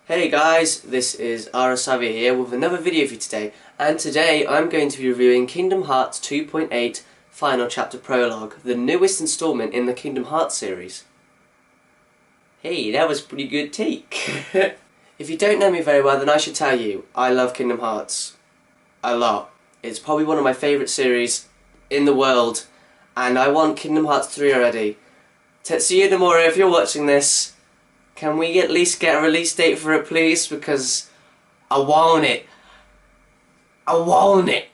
Hey guys, this is Arossavi here with another video for you today, and today I'm going to be reviewing Kingdom Hearts 2.8 Final Chapter Prologue, the newest installment in the Kingdom Hearts series. Hey, that was a pretty good take. If you don't know me very well, then I should tell you, I love Kingdom Hearts a lot. It's probably one of my favourite series in the world, and I want Kingdom Hearts 3 already. Tetsuya Nomura, if you're watching this, can we at least get a release date for it, please? Because I want it. I want it.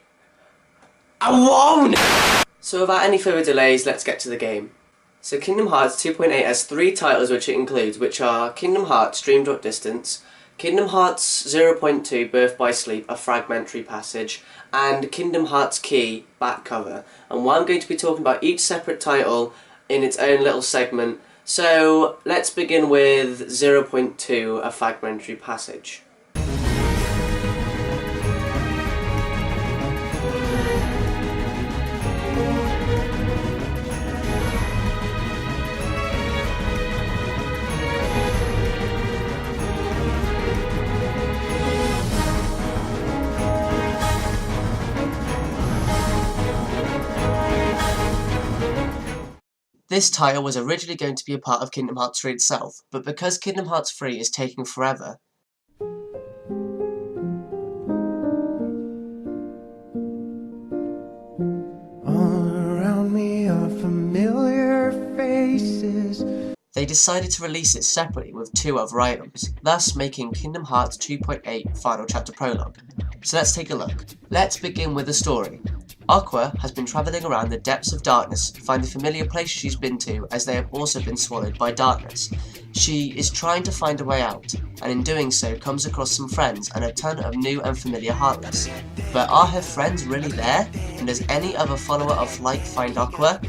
I want it! So without any further delays, let's get to the game. So Kingdom Hearts 2.8 has 3 titles which it includes, which are Kingdom Hearts Dream Drop Distance, Kingdom Hearts 0.2 Birth by Sleep, a fragmentary passage, and Kingdom Hearts Key back cover. And while I'm going to be talking about each separate title in its own little segment, so let's begin with 0.2, a fragmentary passage. This title was originally going to be a part of Kingdom Hearts 3 itself, but because Kingdom Hearts 3 is taking forever, all around me are familiar faces. They decided to release it separately with 2 other items, thus making Kingdom Hearts 2.8 Final Chapter Prologue. So let's take a look. Let's begin with the story. Aqua has been travelling around the depths of darkness, finding familiar places she's been to as they have also been swallowed by darkness. She is trying to find a way out, and in doing so comes across some friends and a ton of new and familiar Heartless. But are her friends really there? And does any other follower of Light find Aqua?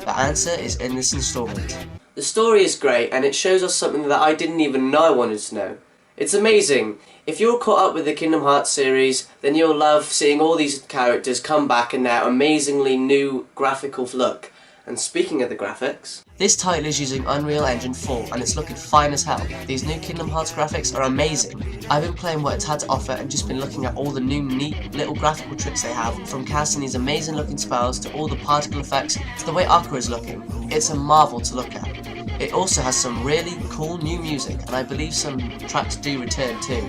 The answer is in this installment. The story is great, and it shows us something that I didn't even know I wanted to know. It's amazing. If you're caught up with the Kingdom Hearts series, then you'll love seeing all these characters come back in their amazingly new graphical look. And speaking of the graphics, this title is using Unreal Engine 4 and it's looking fine as hell. These new Kingdom Hearts graphics are amazing. I've been playing what it's had to offer and just been looking at all the new neat little graphical tricks they have, from casting these amazing looking spells to all the particle effects to the way Aqua is looking. It's a marvel to look at. It also has some really cool new music, and I believe some tracks do return too.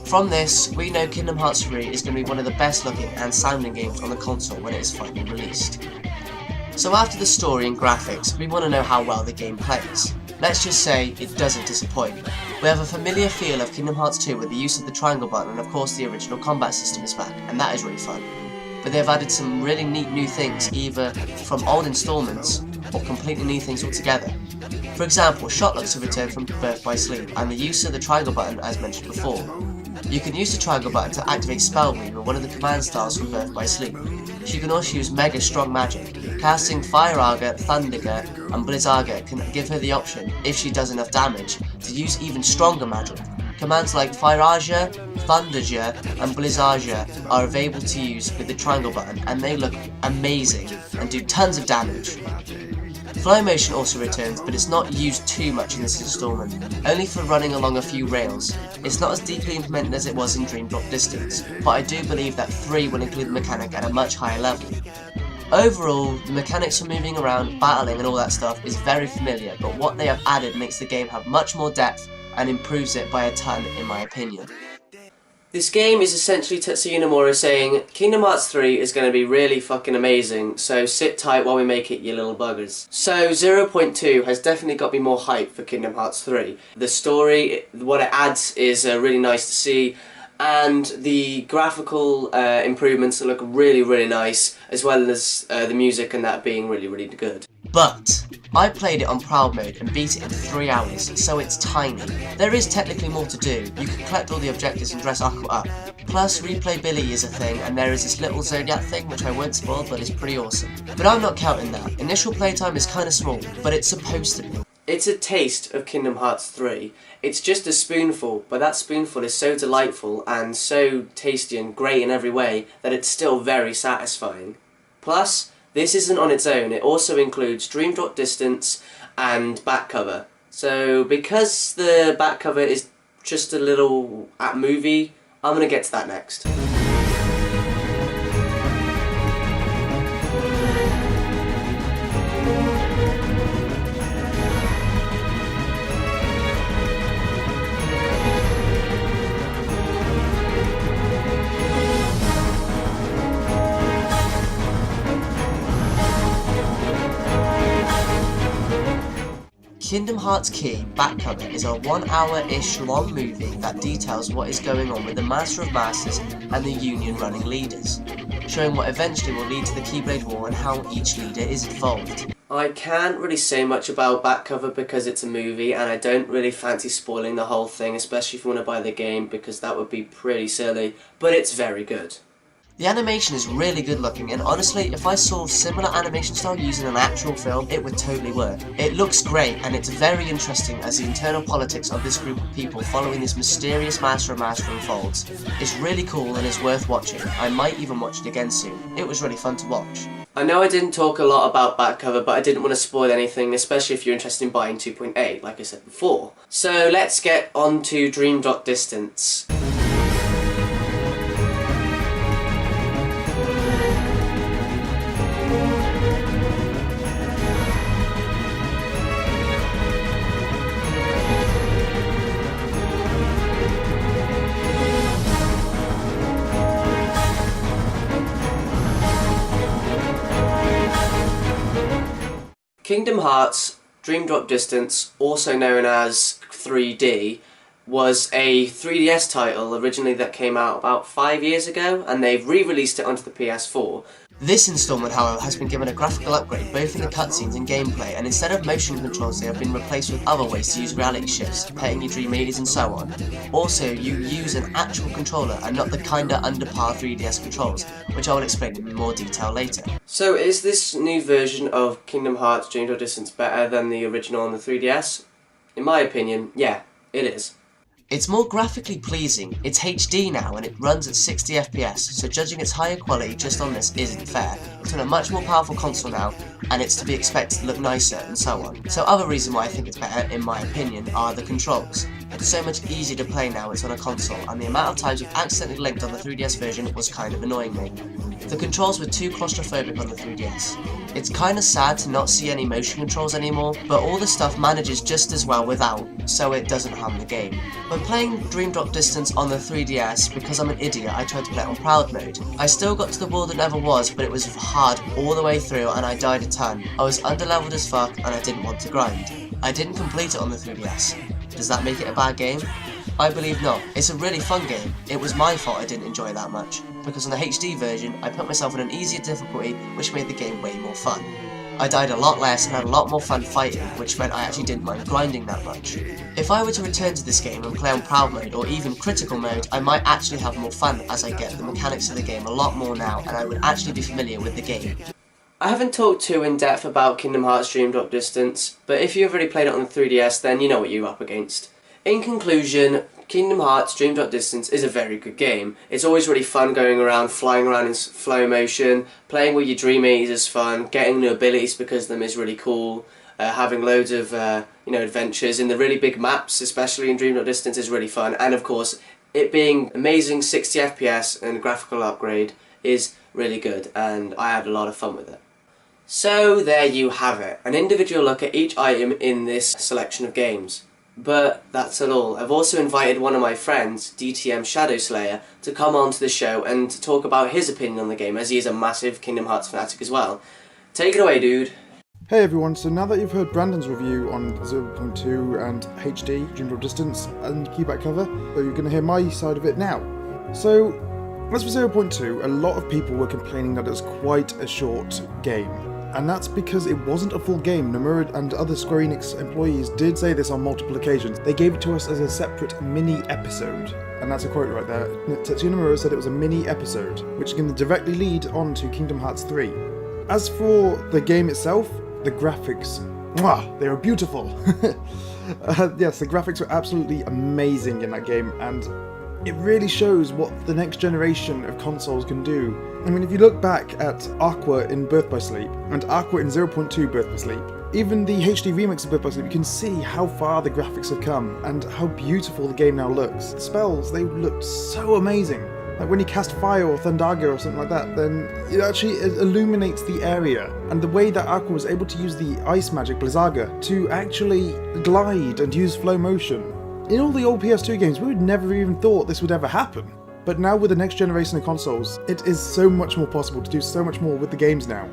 From this, we know Kingdom Hearts 3 is going to be one of the best looking and sounding games on the console when it is finally released. So after the story and graphics, we want to know how well the game plays. Let's just say it doesn't disappoint. We have a familiar feel of Kingdom Hearts 2 with the use of the triangle button, and of course the original combat system is back, and that is really fun. But they've added some really neat new things, either from old installments or completely new things altogether. For example, shot looks have returned from Birth by Sleep, and the use of the triangle button as mentioned before. You can use the triangle button to activate Spell Weaver, one of the command styles from Birth by Sleep. She can also use Mega Strong Magic. Casting Fire Aga, Thunderga, and Blizzaga can give her the option, if she does enough damage, to use even stronger magic. Commands like Firaja, Thunderja, and Blizzaja are available to use with the triangle button, and they look amazing and do tons of damage. Fly motion also returns, but it's not used too much in this installment, only for running along a few rails. It's not as deeply implemented as it was in Dream Drop Distance, but I do believe that 3 will include the mechanic at a much higher level. Overall, the mechanics for moving around, battling and all that stuff is very familiar, but what they have added makes the game have much more depth and improves it by a ton in my opinion. This game is essentially Tetsuya Nomura saying, Kingdom Hearts 3 is going to be really fucking amazing, so sit tight while we make it, you little buggers. So 0.2 has definitely got me more hype for Kingdom Hearts 3. The story, what it adds is really nice to see, and the graphical improvements look really nice, as well as the music and that being really good. But I played it on Proud mode and beat it in 3 hours, so it's tiny. There is technically more to do. You can collect all the objectives and dress Aqua up. Plus, replayability is a thing, and there is this little Zodiac thing which I won't spoil, but is pretty awesome. But I'm not counting that. Initial playtime is kinda small, but it's supposed to be. It's a taste of Kingdom Hearts 3. It's just a spoonful, but that spoonful is so delightful and so tasty and great in every way that it's still very satisfying. Plus, this isn't on its own, it also includes Dream Drop Distance and back cover. So because the back cover is just a little movie. I'm going to get to that next. Kingdom Hearts Key Back Cover is a 1 hour-ish long movie that details what is going on with the Master of Masters and the Union running leaders, showing what eventually will lead to the Keyblade War and how each leader is involved. I can't really say much about back cover because it's a movie and I don't really fancy spoiling the whole thing, especially if you want to buy the game, because that would be pretty silly, but it's very good. The animation is really good looking, and honestly, if I saw similar animation style used in an actual film, it would totally work. It looks great, and it's very interesting as the internal politics of this group of people following this mysterious Master of Master unfolds. It's really cool and is worth watching. I might even watch it again soon. It was really fun to watch. I know I didn't talk a lot about back cover, but I didn't want to spoil anything, especially if you're interested in buying 2.8, like I said before. So let's get on to Dream Drop Distance. Kingdom Hearts Dream Drop Distance, also known as 3D, was a 3DS title originally that came out about 5 years ago, and they've re-released it onto the PS4. This installment, however, has been given a graphical upgrade both in the cutscenes and gameplay, and instead of motion controls they have been replaced with other ways to use reality shifts, petting your dream ladies and so on. Also, you use an actual controller and not the kinda under par 3DS controls, which I will explain in more detail later. So is this new version of Kingdom Hearts Dream Drop Distance better than the original on the 3DS? In my opinion, yeah, it is. It's more graphically pleasing, it's HD now and it runs at 60 FPS, so judging its higher quality just on this isn't fair. It's on a much more powerful console now, and it's to be expected to look nicer and so on. So other reason why I think it's better, in my opinion, are the controls. It's so much easier to play now it's on a console, and the amount of times I've accidentally linked on the 3DS version was kind of annoying me. The controls were too claustrophobic on the 3DS. It's kinda sad to not see any motion controls anymore, but all the stuff manages just as well without, so it doesn't harm the game. When playing Dream Drop Distance on the 3DS, because I'm an idiot, I tried to play it on Proud Mode. I still got to the world that never was, but it was hard all the way through and I died a ton. I was underleveled as fuck and I didn't want to grind. I didn't complete it on the 3DS. Does that make it a bad game? I believe not. It's a really fun game. It was my fault I didn't enjoy it that much, because on the HD version, I put myself in an easier difficulty, which made the game way more fun. I died a lot less and had a lot more fun fighting, which meant I actually didn't mind grinding that much. If I were to return to this game and play on Proud Mode or even Critical Mode, I might actually have more fun as I get the mechanics of the game a lot more now and I would actually be familiar with the game. I haven't talked too in depth about Kingdom Hearts Dream Drop Distance, but if you've already played it on the 3DS then you know what you're up against. In conclusion, Kingdom Hearts Dream Drop Distance is a very good game. It's always really fun going around, flying around in slow motion, playing with your dream mates is fun, getting new abilities because of them is really cool, having loads of adventures in the really big maps, especially in Dream Drop Distance, is really fun, and of course it being amazing 60 FPS and graphical upgrade is really good, and I had a lot of fun with it. So there you have it, an individual look at each item in this selection of games. But that's not all. I've also invited one of my friends, DTM ShadowSlayer, to come on to the show and to talk about his opinion on the game, as he is a massive Kingdom Hearts fanatic as well. Take it away, dude. Hey everyone, so now that you've heard Brandon's review on 0.2 and HD, Dream Drop Distance, and Keyback Cover, so you're going to hear my side of it now. So, as for 0.2, a lot of people were complaining that it's quite a short game. And that's because it wasn't a full game. Nomura and other Square Enix employees did say this on multiple occasions. They gave it to us as a separate mini-episode. And that's a quote right there. Tetsuya Nomura said it was a mini-episode, which can directly lead on to Kingdom Hearts 3. As for the game itself, the graphics, they are beautiful. Yes, the graphics were absolutely amazing in that game, and it really shows what the next generation of consoles can do. I mean, if you look back at Aqua in Birth by Sleep, and Aqua in 0.2 Birth by Sleep, Even the HD remix of Birth by Sleep, you can see how far the graphics have come and how beautiful the game now looks. The spells, they look so amazing. Like when you cast fire or Thundaga or something like that, then it actually illuminates the area. And the way that Aqua was able to use the ice magic Blizzaga to actually glide and use flow motion. In all the old PS2 games, we would never even thought this would ever happen. But now with the next generation of consoles, it is so much more possible to do so much more with the games now.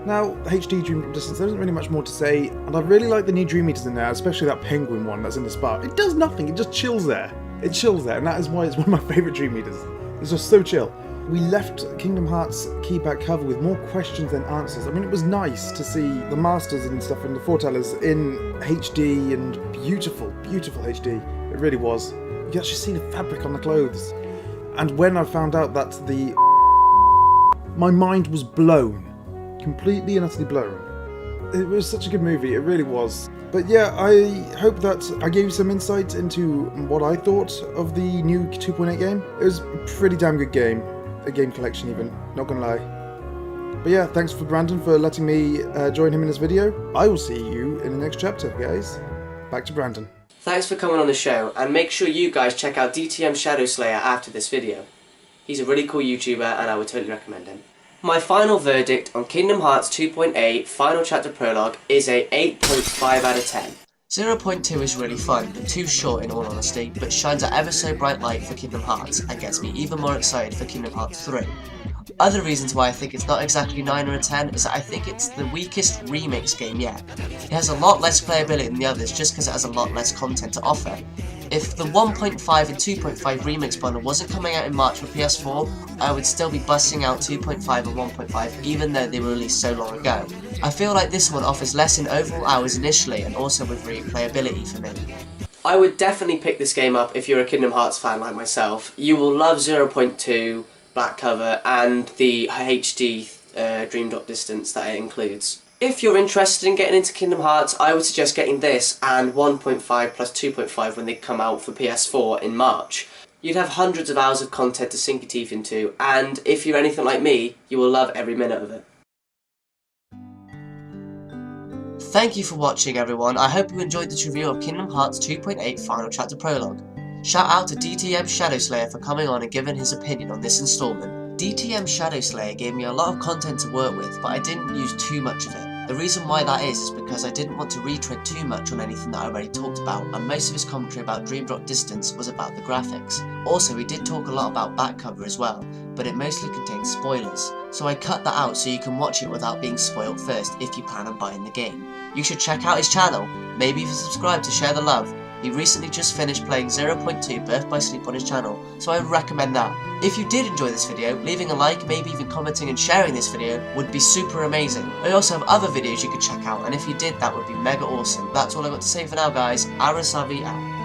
Now, HD Dream Drop Distance, there isn't really much more to say, and I really like the new Dream Eaters in there, especially that penguin one that's in the spa. It does nothing, it just chills there. It chills there, and that is why it's one of my favourite Dream Eaters. It's just so chill. We left Kingdom Hearts key back cover with more questions than answers. I mean, it was nice to see the masters and stuff and the foretellers in HD and beautiful, beautiful HD. It really was. You can actually see the fabric on the clothes. And when I found out that my mind was blown. Completely and utterly blown. It was such a good movie, it really was. But yeah, I hope that I gave you some insight into what I thought of the new 2.8 game. It was a pretty damn good game. A game collection even, not gonna lie. But yeah, thanks for Brandon for letting me join him in this video. I will see you in the next chapter, guys. Back to Brandon. Thanks for coming on the show, and make sure you guys check out DTM ShadowSlayer after this video. He's a really cool YouTuber and I would totally recommend him. My final verdict on Kingdom Hearts 2.8 Final Chapter Prologue is a 8.5 out of 10. 0.2 is really fun, but too short in all honesty, but shines an ever so bright light for Kingdom Hearts and gets me even more excited for Kingdom Hearts 3. Other reasons why I think it's not exactly 9 or a 10 is that I think it's the weakest remix game yet. It has a lot less playability than the others just because it has a lot less content to offer. If the 1.5 and 2.5 remix bundle wasn't coming out in March for PS4, I would still be busting out 2.5 and 1.5 even though they were released so long ago. I feel like this one offers less in overall hours initially and also with replayability for me. I would definitely pick this game up if you're a Kingdom Hearts fan like myself. You will love 0.2, back cover, and the HD Dream Drop Distance that it includes. If you're interested in getting into Kingdom Hearts, I would suggest getting this and 1.5 plus 2.5 when they come out for PS4 in March. You'd have hundreds of hours of content to sink your teeth into, and if you're anything like me, you will love every minute of it. Thank you for watching everyone, I hope you enjoyed this review of Kingdom Hearts 2.8 Final Chapter Prologue. Shout out to DTM ShadowSlayer for coming on and giving his opinion on this installment. DTM ShadowSlayer gave me a lot of content to work with, but I didn't use too much of it. The reason why that is because I didn't want to retread too much on anything that I already talked about, and most of his commentary about Dream Drop Distance was about the graphics. Also, he did talk a lot about back cover as well, but it mostly contained spoilers, so I cut that out so you can watch it without being spoiled first if you plan on buying the game. You should check out his channel, maybe even subscribe to share the love. He recently just finished playing 0.2 Birth by Sleep on his channel, so I would recommend that. If you did enjoy this video, leaving a like, maybe even commenting and sharing this video would be super amazing. I also have other videos you could check out, and if you did, that would be mega awesome. That's all I've got to say for now guys. Arossavi out.